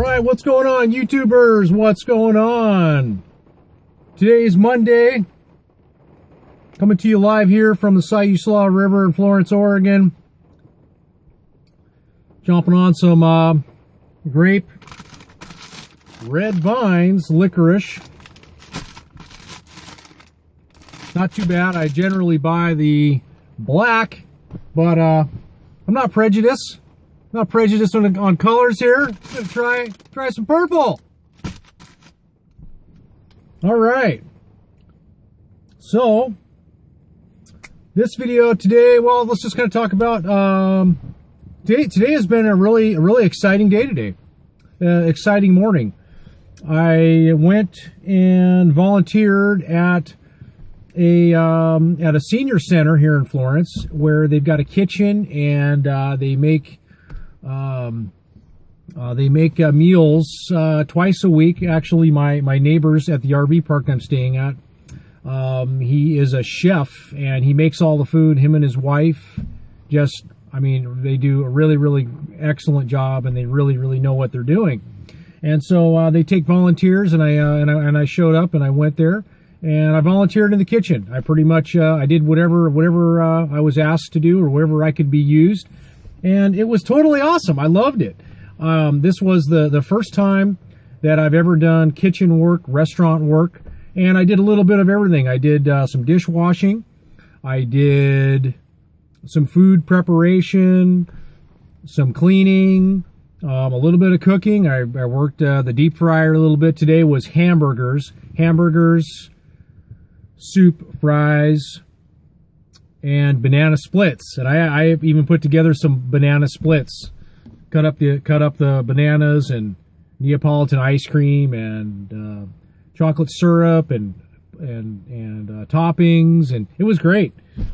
right, what's going on, YouTubers? What's going on? Today's Monday. Coming to you live here from the Siuslaw River in Florence, Oregon. Jumping on some grape, red vines, licorice. Not too bad. I generally buy the black, but I'm not prejudiced. Not prejudiced on colors here. I'm gonna try some purple. All right. So this video today, well, let's just kind of talk about today has been a really exciting day today. Exciting morning. I went and volunteered at a senior center here in Florence, where they've got a kitchen and they make meals twice a week. Actually, my neighbors at the RV park I'm staying at, he is a chef and he makes all the food. Him and his wife, they do a really excellent job, and they really know what they're doing. And so they take volunteers, and I showed up and I went there. And I volunteered in the kitchen. I pretty much I did whatever I was asked to do, or whatever I could be used, and it was totally awesome. I loved it. This was the first time that I've ever done kitchen work, restaurant work, and I did a little bit of everything. I did some dishwashing, I did some food preparation, some cleaning, a little bit of cooking. I worked the deep fryer a little bit. Today was hamburgers, soup, fries, and banana splits. And I even put together some banana splits. Cut up the bananas, and Neapolitan ice cream, and chocolate syrup, and toppings, and it was great.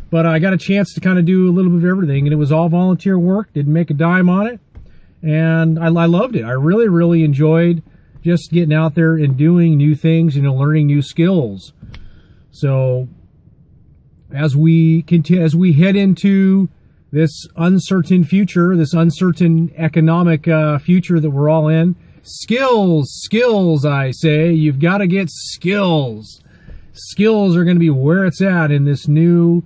But I got a chance to kind of do a little bit of everything, and it was all volunteer work. Didn't make a dime on it, and I loved it. I really enjoyed just getting out there and doing new things, learning new skills. So as we head into this uncertain future, this uncertain economic future that we're all in, skills, I say, you've got to get skills. Skills are going to be where it's at in this new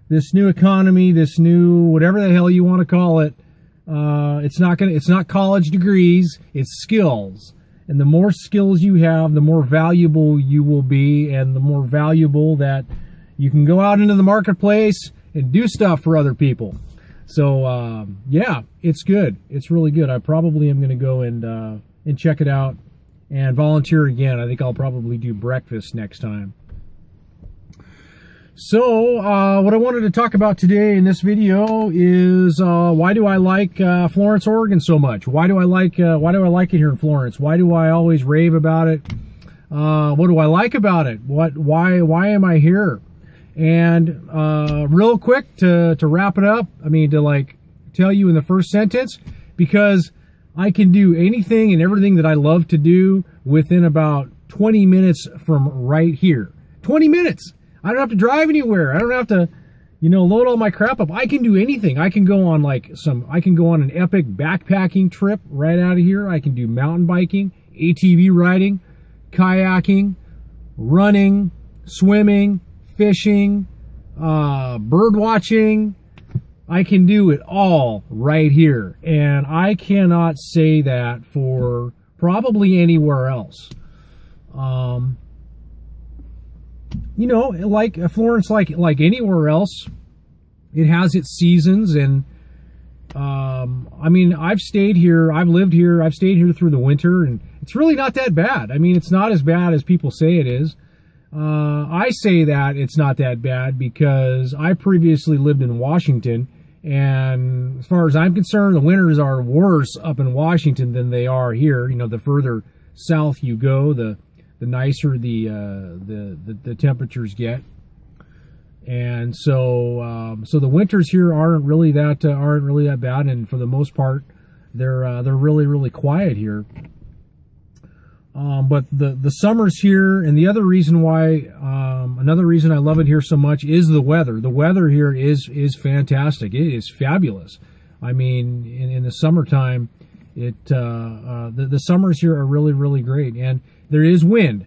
economy, this new whatever the hell you want to call it. It's not college degrees, it's skills. And the more skills you have, the more valuable you will be, and the more valuable that you can go out into the marketplace and do stuff for other people. So, yeah, it's good. It's really good. I probably am going to go and check it out and volunteer again. I think I'll probably do breakfast next time. So, what I wanted to talk about today in this video is why do I like Florence, Oregon so much? Why do I like it here in Florence? Why do I always rave about it? What do I like about it? Why am I here? And real quick to wrap it up, to tell you in the first sentence, because I can do anything and everything that I love to do within about 20 minutes from right here. 20 minutes. I don't have to drive anywhere. I don't have to, load all my crap up. I can do anything. I can go on an epic backpacking trip right out of here. I can do mountain biking, ATV riding, kayaking, running, swimming, fishing, bird watching. I can do it all right here. And I cannot say that for probably anywhere else. Like Florence, like anywhere else, it has its seasons. And I've stayed here, I've lived here, I've stayed here through the winter, and it's really not that bad. It's not as bad as people say it is. I say that it's not that bad because I previously lived in Washington, and as far as I'm concerned, the winters are worse up in Washington than they are here. The further south you go, the nicer the temperatures get. And so the winters here aren't really that bad, and for the most part, they're really quiet here. But the summers here, and the other reason why, another reason I love it here so much is the weather. The weather here is fantastic. It is fabulous. I mean, in the summertime, The summers here are really, really great, and there is wind,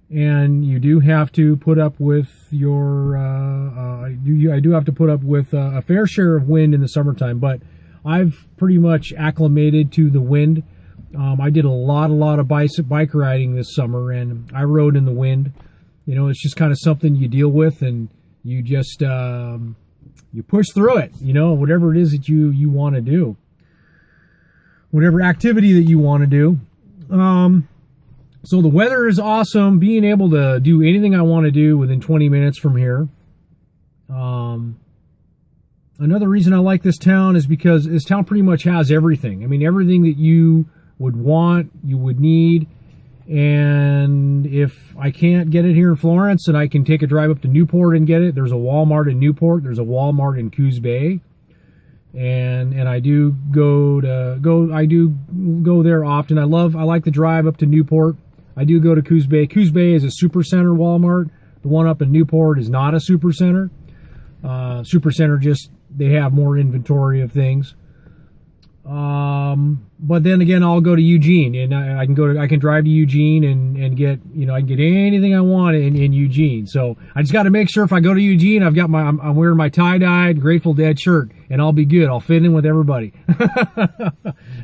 and you do have to put up with your I do have to put up with a fair share of wind in the summertime, but I've pretty much acclimated to the wind. I did a lot of bike riding this summer, and I rode in the wind. You know, it's just kind of something you deal with, and you just you push through it. You know, whatever it is that you want to do, whatever activity that you want to do. So the weather is awesome. Being able to do anything I want to do within 20 minutes from here. Another reason I like this town is because this town pretty much has everything. I mean, everything that you would want, you would need. And if I can't get it here in Florence, and I can take a drive up to Newport and get it, there's a Walmart in Newport, there's a Walmart in Coos Bay, and I do go there often. I like the drive up to Newport. I do go to Coos Bay. Coos Bay is a supercenter Walmart. The one up in Newport is not a supercenter. Supercenter, just they have more inventory of things. But then again, I'll go to Eugene, and I can drive to Eugene and get, you know, I can get anything I want in Eugene. So I just got to make sure if I go to Eugene, I'm wearing my tie-dyed Grateful Dead shirt, and I'll be good. I'll fit in with everybody.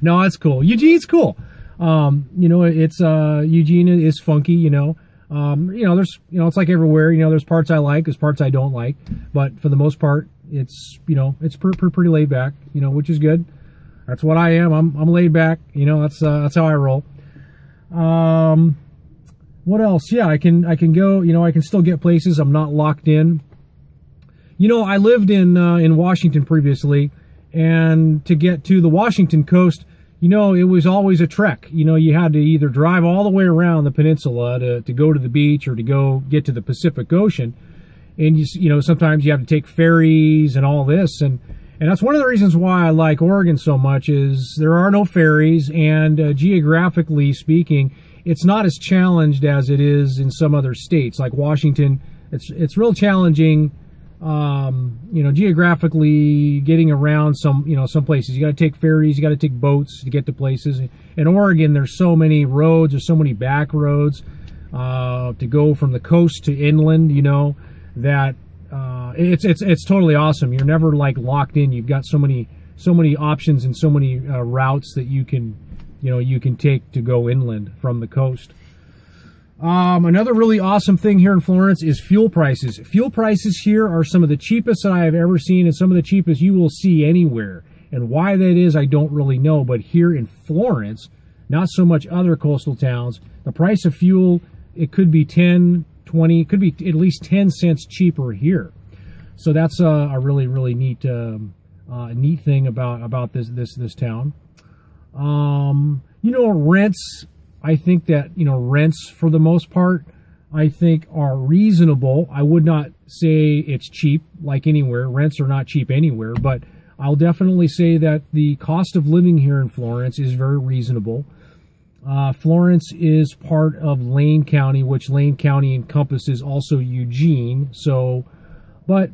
No, that's cool. Eugene's cool. You know, it's Eugene is funky. You know, there's, you know, it's like everywhere. You know, there's parts I like, there's parts I don't like, but for the most part, it's, you know, it's pretty laid back. You know, which is good. That's what I am. I'm laid back. You know, that's how I roll. What else? Yeah, I can go. You know, I can still get places. I'm not locked in. You know, I lived in Washington previously, and to get to the Washington coast, you know, it was always a trek. You know, you had to either drive all the way around the peninsula to go to the beach, or to go get to the Pacific Ocean. And you know, sometimes you have to take ferries and all this, and that's one of the reasons why I like Oregon so much, is there are no ferries, and geographically speaking, it's not as challenged as it is in some other states. Like Washington, it's real challenging, you know, geographically getting around some places. You got to take ferries, you got to take boats to get to places. In Oregon, there's so many roads, there's so many back roads to go from the coast to inland, you know, that it's totally awesome. You're never like locked in. You've got so many options and so many routes that you can take to go inland from the coast. Another really awesome thing here in Florence is fuel prices. Fuel prices here are some of the cheapest that I have ever seen, and some of the cheapest you will see anywhere. And why that is, I don't really know. But here in Florence, not so much other coastal towns, the price of fuel, it could be 10, 20, it could be at least 10 cents cheaper here. So that's a really, really neat thing about this town. You know, rents, I think that, you know, rents for the most part, I think are reasonable. I would not say it's cheap like anywhere. Rents are not cheap anywhere, but I'll definitely say that the cost of living here in Florence is very reasonable. Florence is part of Lane County, which Lane County encompasses also Eugene. So, but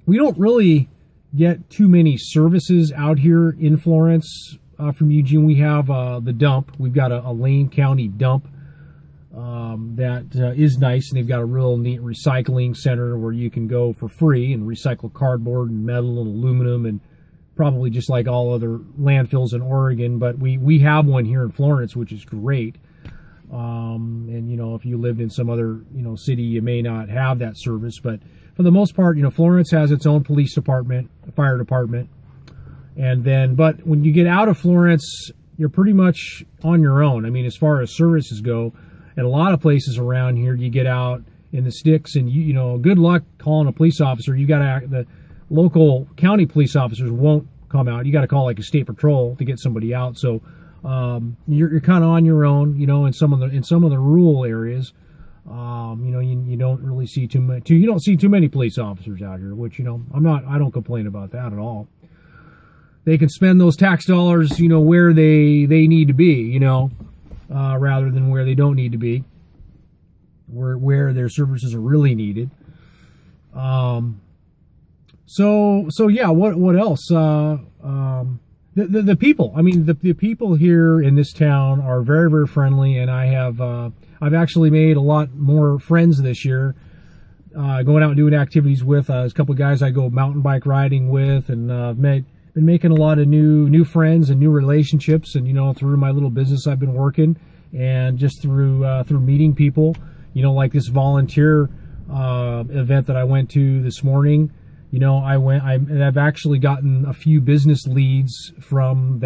we don't really get too many services out here in Florence from Eugene. We have the dump. We've got a Lane County dump that is nice, and they've got a real neat recycling center where you can go for free and recycle cardboard and metal and aluminum, and probably just like all other landfills in Oregon, but we have one here in Florence, which is great. And, you know, if you lived in some other, you know, city, you may not have that service, but for the most part, you know, Florence has its own police department, fire department. And then, but when you get out of Florence, you're pretty much on your own. I mean, as far as services go, at a lot of places around here, you get out in the sticks, and you know, good luck calling a police officer. You got to, the local county police officers won't come out. You got to call like a state patrol to get somebody out. So you're kind of on your own, you know, in some of the rural areas. You know, you don't really see you don't see too many police officers out here, which, you know, I don't complain about that at all. They can spend those tax dollars, you know, where they need to be, you know, rather than where they don't need to be, where their services are really needed. So yeah, what else? the people. I mean, the people here in this town are very, very friendly, and I've actually made a lot more friends this year. Going out and doing activities with a couple of guys I go mountain bike riding with, and been making a lot of new friends and new relationships, and through my little business I've been working, and just through meeting people, like this volunteer event that I went to this morning. I've actually gotten a few business leads from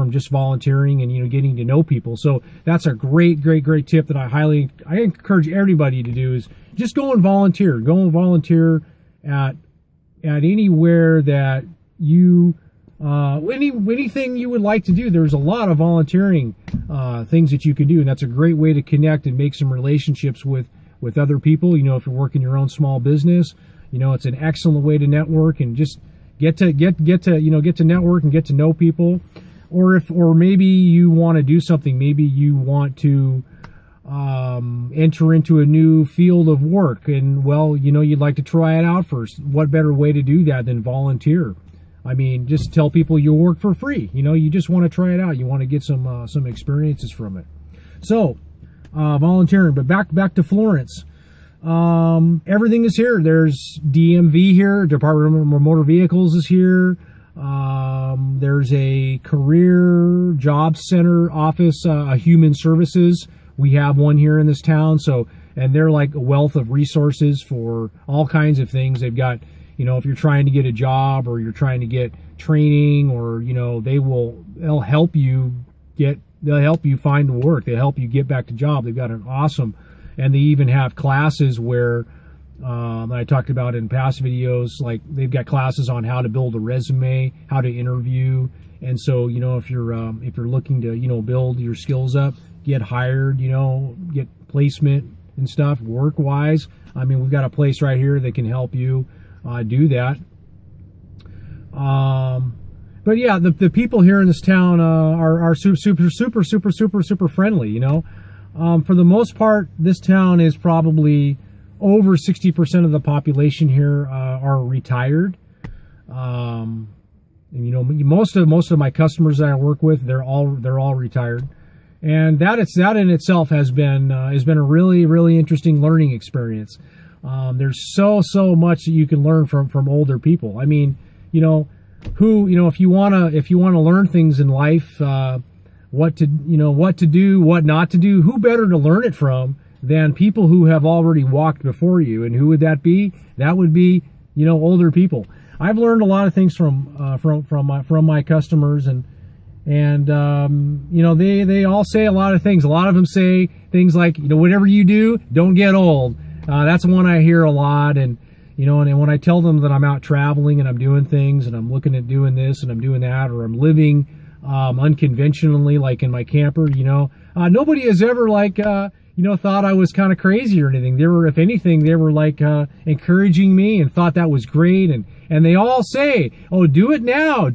just volunteering and getting to know people. So that's a great tip that I encourage everybody to do, is just go and volunteer. Go and volunteer at anywhere that you anything you would like to do. There's a lot of volunteering things that you can do, and that's a great way to connect and make some relationships with other people. If you're working your own small business, it's an excellent way to network and just get to network and get to know people. Or maybe you want to do something. Maybe you want to enter into a new field of work, and you'd like to try it out first. What better way to do that than volunteer? I mean, just tell people you work for free. You just want to try it out. You want to get some experiences from it. So volunteering. But back to Florence. Everything is here. There's DMV here. Department of Motor Vehicles is here. There's a career job center office, human services. We have one here in this town. And they're like a wealth of resources for all kinds of things. They've got, if you're trying to get a job or you're trying to get training, or, they'll help you find work. They'll help you get back to job. They've got an awesome. And they even have classes where I talked about in past videos, like they've got classes on how to build a resume, how to interview. And so, if you're looking to, build your skills up, get hired, get placement and stuff work-wise. I mean, we've got a place right here that can help you do that. But yeah, the people here in this town are super friendly, For the most part, this town is probably over 60% of the population here are retired. And, most of my customers that I work with, they're all retired, and that in itself has been a really interesting learning experience. There's so much that you can learn from older people. I mean, if you wanna learn things in life. What to do, what not to do, who better to learn it from than people who have already walked before you? And who would that be? That would be, older people. I've learned a lot of things from my customers, and they all say a lot of things. A lot of them say things like, whatever you do, don't get old. That's one I hear a lot. And and when I tell them that I'm out traveling and I'm doing things and I'm looking at doing this and I'm doing that, or I'm living unconventionally, like in my camper, nobody has ever thought I was kind of crazy or anything. If anything, they were encouraging me and thought that was great. And they all say, oh, do it now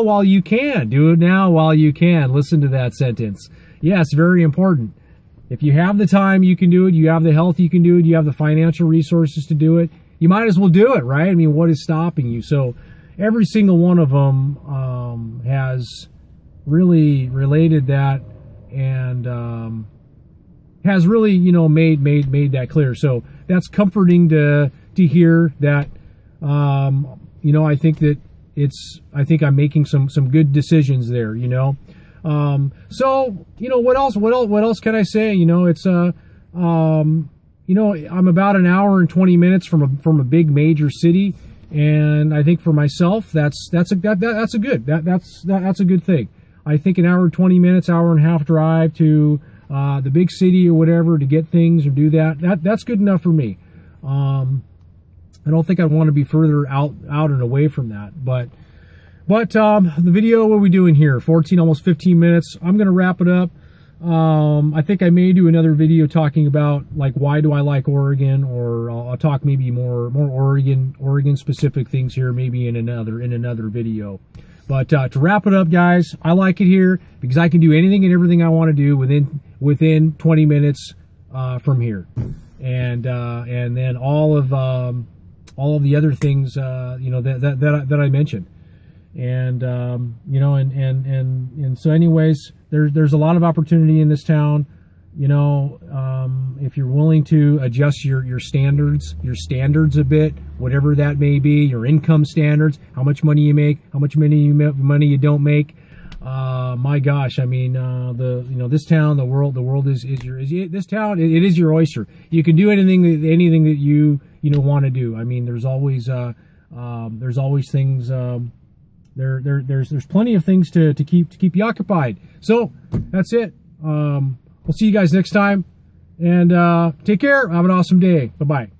while you can. Do it now while you can. Listen to that sentence. Yes, very important. If you have the time, you can do it. You have the health, you can do it. You have the financial resources to do it. You might as well do it, right? I mean, what is stopping you? So every single one of them has really related that, and has really made that clear. So that's comforting to hear that. I think that I think I'm making some good decisions there. So what else can I say? It's I'm about an hour and 20 minutes from a big major city, and I think for myself that's a good thing. I think an hour and 20 minutes, hour and a half drive to the big city or whatever to get things or do that's good enough for me. I don't think I'd want to be further out and away from that. But the video, what are we doing here? 14, almost 15 minutes. I'm going to wrap it up. I think I may do another video talking about why do I like Oregon, or I'll talk maybe more Oregon specific things here, maybe in another video. But to wrap it up, guys, I like it here because I can do anything and everything I want to do within 20 minutes from here, and then all of the other things that I mentioned. And you know, and so anyways, there's a lot of opportunity in this town. You know, if you're willing to adjust your standards a bit, whatever that may be, your income standards, how much money you make, how much money you don't make. My gosh, I mean, this town, the world is this town. It is your oyster. You can do anything that you want to do. I mean, there's always things. There's plenty of things to keep you occupied. So that's it. We'll see you guys next time, and take care. Have an awesome day. Bye bye.